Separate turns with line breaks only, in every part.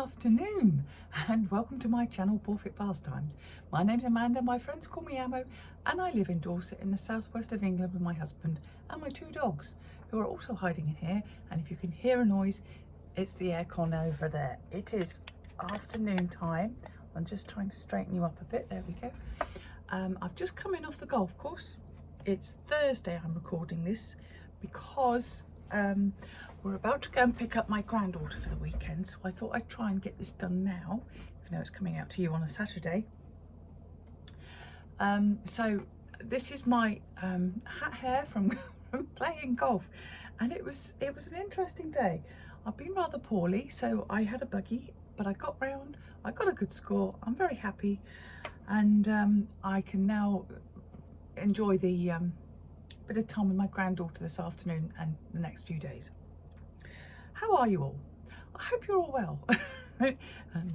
afternoon and welcome to my channel Perfect Pastimes. My name's Amanda, my friends call me Ammo, and I live in Dorset in the southwest of England with my husband and my two dogs who are also hiding in here. And if you can hear a noise, it's the aircon over there. It is afternoon time. I'm just trying to straighten you up a bit. There we go. I've just come in off the golf course. It's Thursday I'm recording this because we're about to go and pick up my granddaughter for the weekend, so I thought I'd try and get this done now, even though it's coming out to you on a Saturday. So this is my hat hair from playing golf, and it was an interesting day. I've been rather poorly, so I had a buggy, but I got round, I got a good score, I'm very happy, and I can now enjoy the bit of time with my granddaughter this afternoon and the next few days. How are you all? I hope you're all well. And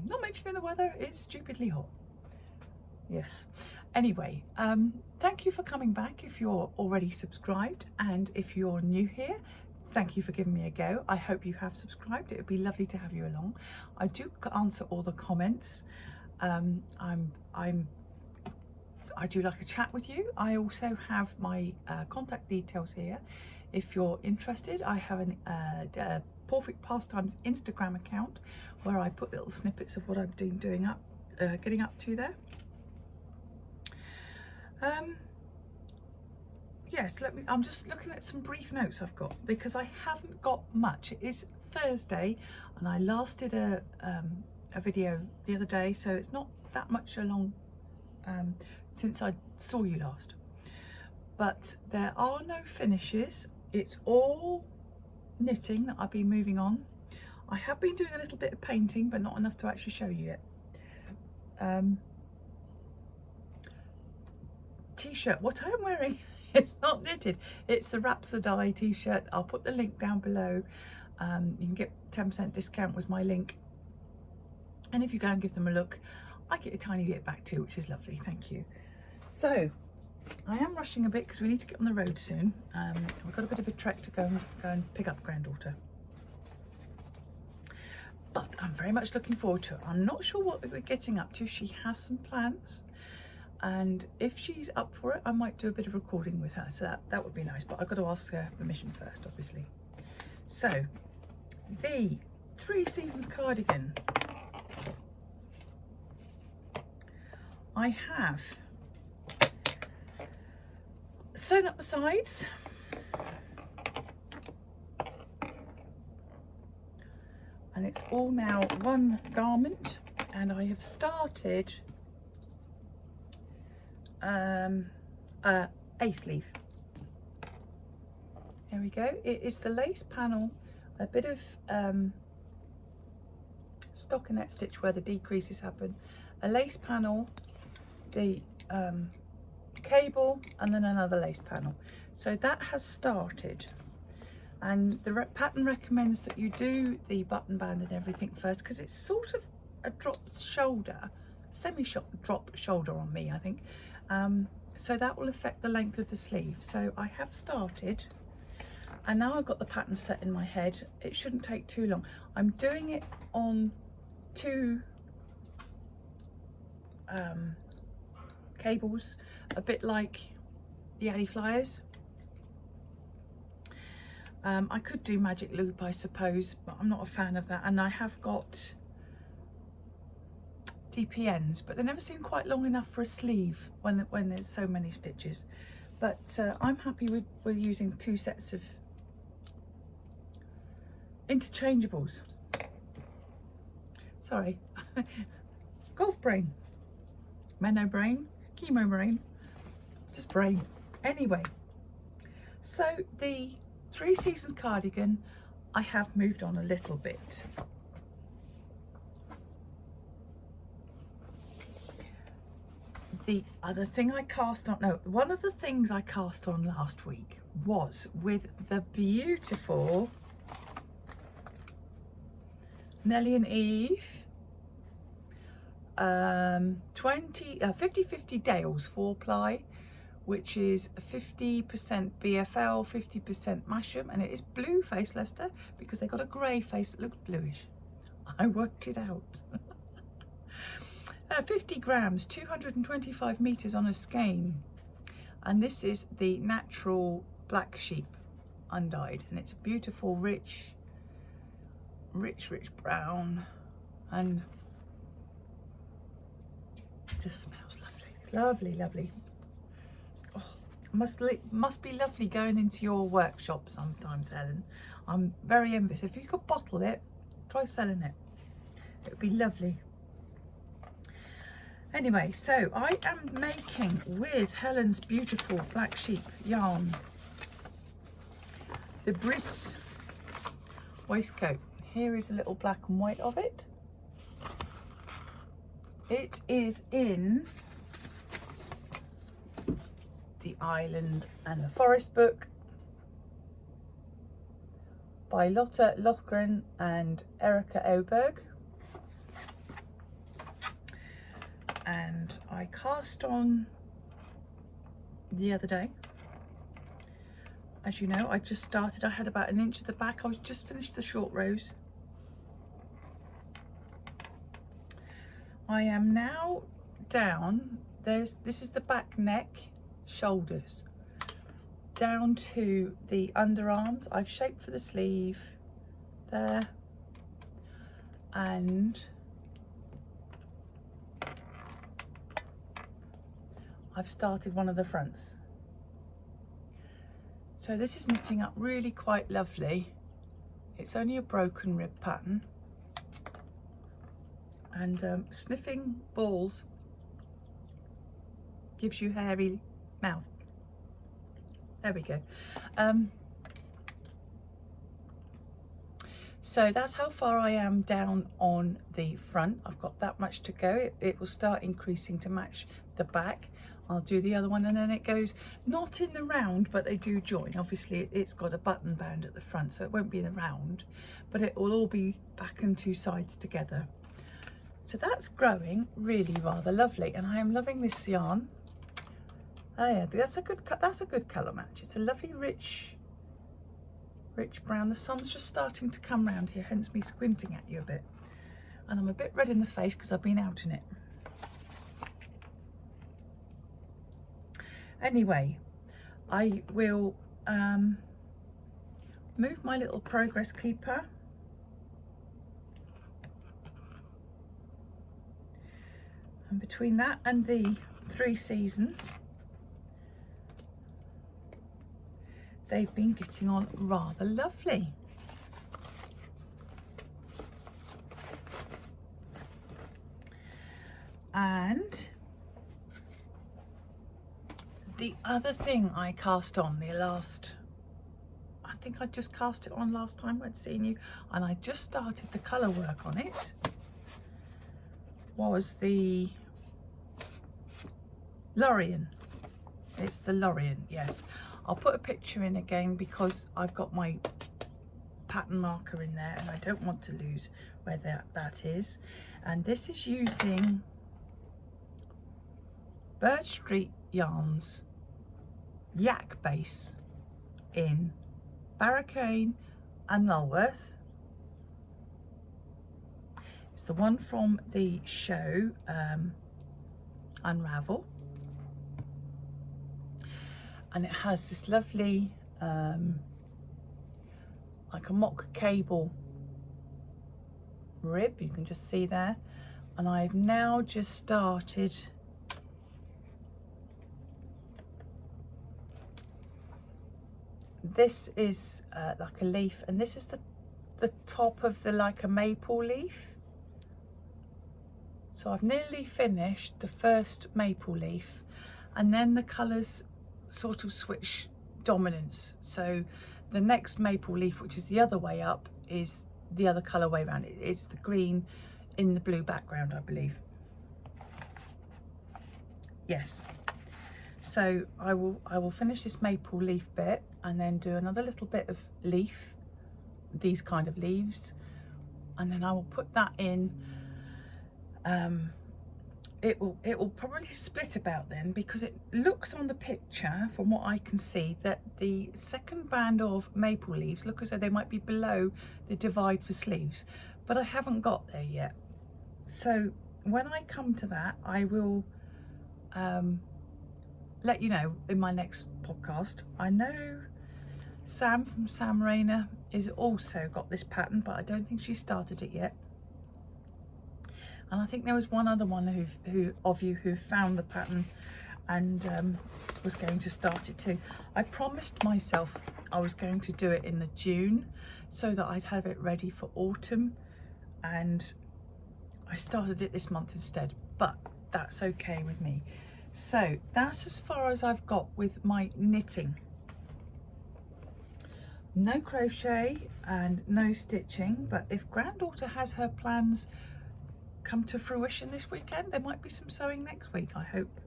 not mentioning the weather, it's stupidly hot. Yes. Anyway, thank you for coming back if you're already subscribed, and if you're new here, thank you for giving me a go. I hope you have subscribed. It would be lovely to have you along. I do answer all the comments. I do like a chat with you. I also have my contact details here. If you're interested, I have a PawfectPastimes Instagram account where I put little snippets of what I'm getting up to there. Yes, I'm just looking at some brief notes I've got because I haven't got much. It is Thursday and I last did a video the other day, so it's not that much along since I saw you last. But there are no finishes. It's all knitting that I've been moving on. I have been doing a little bit of painting, but not enough to actually show you yet. T-shirt, what I'm wearing, it's not knitted, it's the Rhapsody t-shirt. I'll put the link down below. You can get 10% discount with my link, and if you go and give them a look, I get a tiny bit back too, which is lovely. Thank you. So I am rushing a bit because we need to get on the road soon. We've got a bit of a trek to go and pick up granddaughter, but I'm very much looking forward to it. I'm not sure what we're getting up to. She has some plans, and if she's up for it, I might do a bit of recording with her, so that would be nice, but I've got to ask her permission first, obviously. So the 3 Seasons cardigan, I have sewn up the sides, and it's all now one garment, and I have started a sleeve. There we go. It is the lace panel, a bit of stockinette stitch where the decreases happen, a lace panel, the cable, and then another lace panel. So that has started, and the pattern recommends that you do the button band and everything first because it's sort of a drop shoulder, drop shoulder on me, I think. So that will affect the length of the sleeve. So I have started, and now I've got the pattern set in my head. It shouldn't take too long. I'm doing it on 2 cables, a bit like the Addy Flyers. I could do magic loop, I suppose, but I'm not a fan of that. And I have got DPNs, but they never seem quite long enough for a sleeve when there's so many stitches. But I'm happy with using 2 sets of interchangeables. Sorry, golf brain, Menno brain, chemo brain, just brain. Anyway, so the 3 Seasons cardigan, I have moved on a little bit. The other thing I cast on, no, one of the things I cast on last week was with the beautiful Nellie and Eve 50/50 Dales 4-ply, which is 50% BFL, 50% Masham, and it is blue face Leicester because they got a grey face that looks bluish. I worked it out. 50 grams, 225 meters on a skein. And this is the natural black sheep undyed, and it's a beautiful rich brown, and it just smells lovely. Oh, must be lovely going into your workshop sometimes, Helen. I'm very envious. If you could bottle it, try selling it. It would be lovely. Anyway, so I am making with Helen's beautiful black sheep yarn the Bris waistcoat. Here is a little black and white of it. It is in the Island and the Forest book by Lotte Lohgren and Erica Oberg. And I cast on the other day. As you know, I just started. I had about an inch at the back. I was just finished the short rows. I am now down. This is the back neck, shoulders, down to the underarms. I've shaped for the sleeve there, and I've started one of the fronts. So this is knitting up really quite lovely. It's only a broken rib pattern, and sniffing balls gives you hairy mouth. There we go. So that's how far I am down on the front. I've got that much to go. It will start increasing to match the back. I'll do the other one, and then it goes not in the round, but they do join. Obviously it's got a button band at the front, so it won't be the round, but it will all be back and two sides together. So that's growing really rather lovely, and I am loving this yarn. Oh yeah, that's a good colour match. It's a lovely rich brown. The sun's just starting to come round here, hence me squinting at you a bit, and I'm a bit red in the face because I've been out in it. Anyway, I will move my little progress keeper and between that and the 3 seasons, they've been getting on rather lovely. And the other thing I cast on I think I just cast it on last time I'd seen you, and I just started the colour work on it, was the Laurian. It's the Laurian, yes. I'll put a picture in again because I've got my pattern marker in there and I don't want to lose where that is. And this is using Bird Street Yarns yak base in Barricane and Lulworth. It's the one from the show Unravel, and it has this lovely like a mock cable rib, you can just see there. And I've now just started this is like a leaf, and this is the top of the like a maple leaf. So I've nearly finished the first maple leaf, and then the colours sort of switch dominance. So the next maple leaf, which is the other way up, is the other colour way around. It's the green in the blue background, I believe. Yes. So I will finish this maple leaf bit and then do another little bit of leaf, these kind of leaves, and then I will put that in. It will probably split about then, because it looks on the picture, from what I can see, that the second band of maple leaves look as though they might be below the divide for sleeves, but I haven't got there yet. So when I come to that, I will let you know in my next podcast. I know Sam from Sam Rayner is also got this pattern, but I don't think she started it yet. And I think there was one other one who found the pattern and was going to start it too. I promised myself I was going to do it in the June so that I'd have it ready for autumn, and I started it this month instead, but that's okay with me. So that's as far as I've got with my knitting. No crochet and no stitching, but if Granddaughter has her plans come to fruition this weekend, there might be some sewing next week, I hope.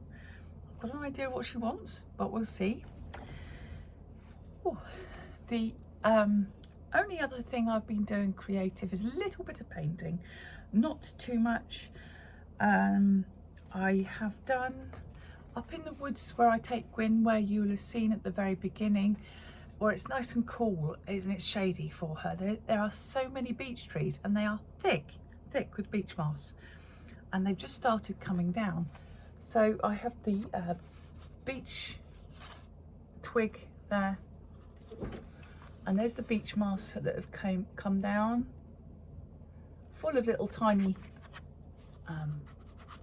I've got an idea what she wants, but we'll see. Ooh, the only other thing I've been doing creative is a little bit of painting, not too much. I have done up in the woods where I take Gwyn, where you'll have seen at the very beginning, where it's nice and cool and it's shady for her. There are so many beech trees, and they are thick with beech moss, and they've just started coming down. So I have the beech twig there, and there's the beech moss that have come down, full of little tiny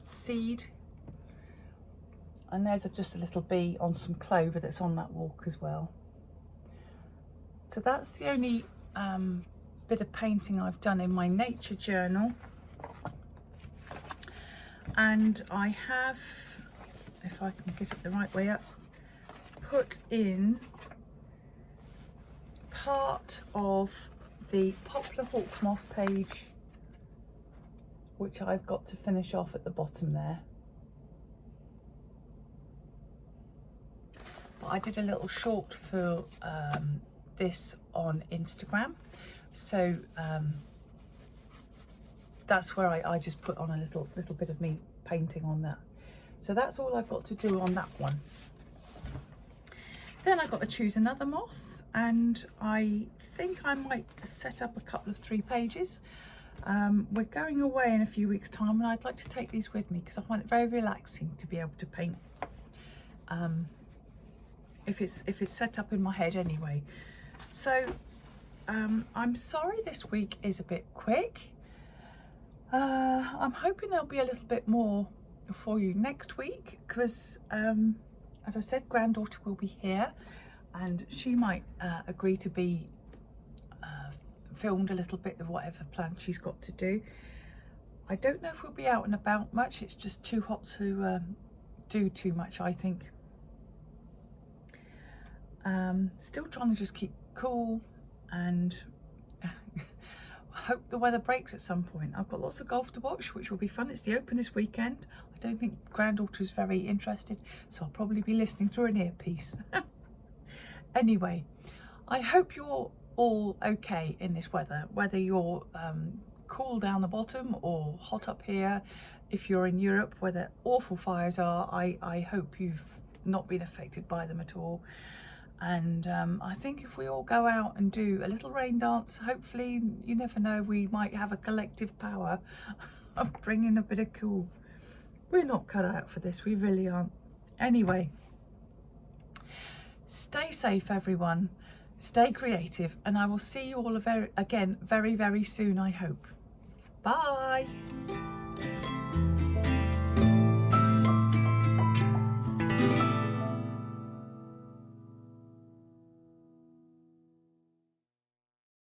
seed. And there's just a little bee on some clover that's on that walk as well. So that's the only bit of painting I've done in my nature journal. And I have, if I can get it the right way up, put in part of the poplar hawk's moth page, which I've got to finish off at the bottom there. But I did a little short for this on Instagram, so that's where I just put on a little bit of me painting on that. So that's all I've got to do on that one. Then I've got to choose another moth, and I think I might set up a couple of 3 pages. We're going away in a few weeks' time, and I'd like to take these with me because I find it very relaxing to be able to paint. If it's set up in my head anyway. So I'm sorry this week is a bit quick. I'm hoping there'll be a little bit more for you next week, because as I said, Granddaughter will be here, and she might agree to be filmed a little bit of whatever plans she's got to do. I don't know if we'll be out and about much. It's just too hot to do too much, I think. Still trying to just keep cool, and hope the weather breaks at some point. I've got lots of golf to watch, which will be fun. It's the Open this weekend. I don't think Granddaughter is very interested, so I'll probably be listening through an earpiece. Anyway, I hope you're all okay in this weather, whether you're cool down the bottom or hot up here. If you're in Europe where the awful fires are, I hope you've not been affected by them at all. And I think if we all go out and do a little rain dance, hopefully, you never know, we might have a collective power of bringing a bit of cool. We're not cut out for this, we really aren't. Anyway, stay safe everyone, stay creative, and I will see you all again very, very soon, I hope. Bye.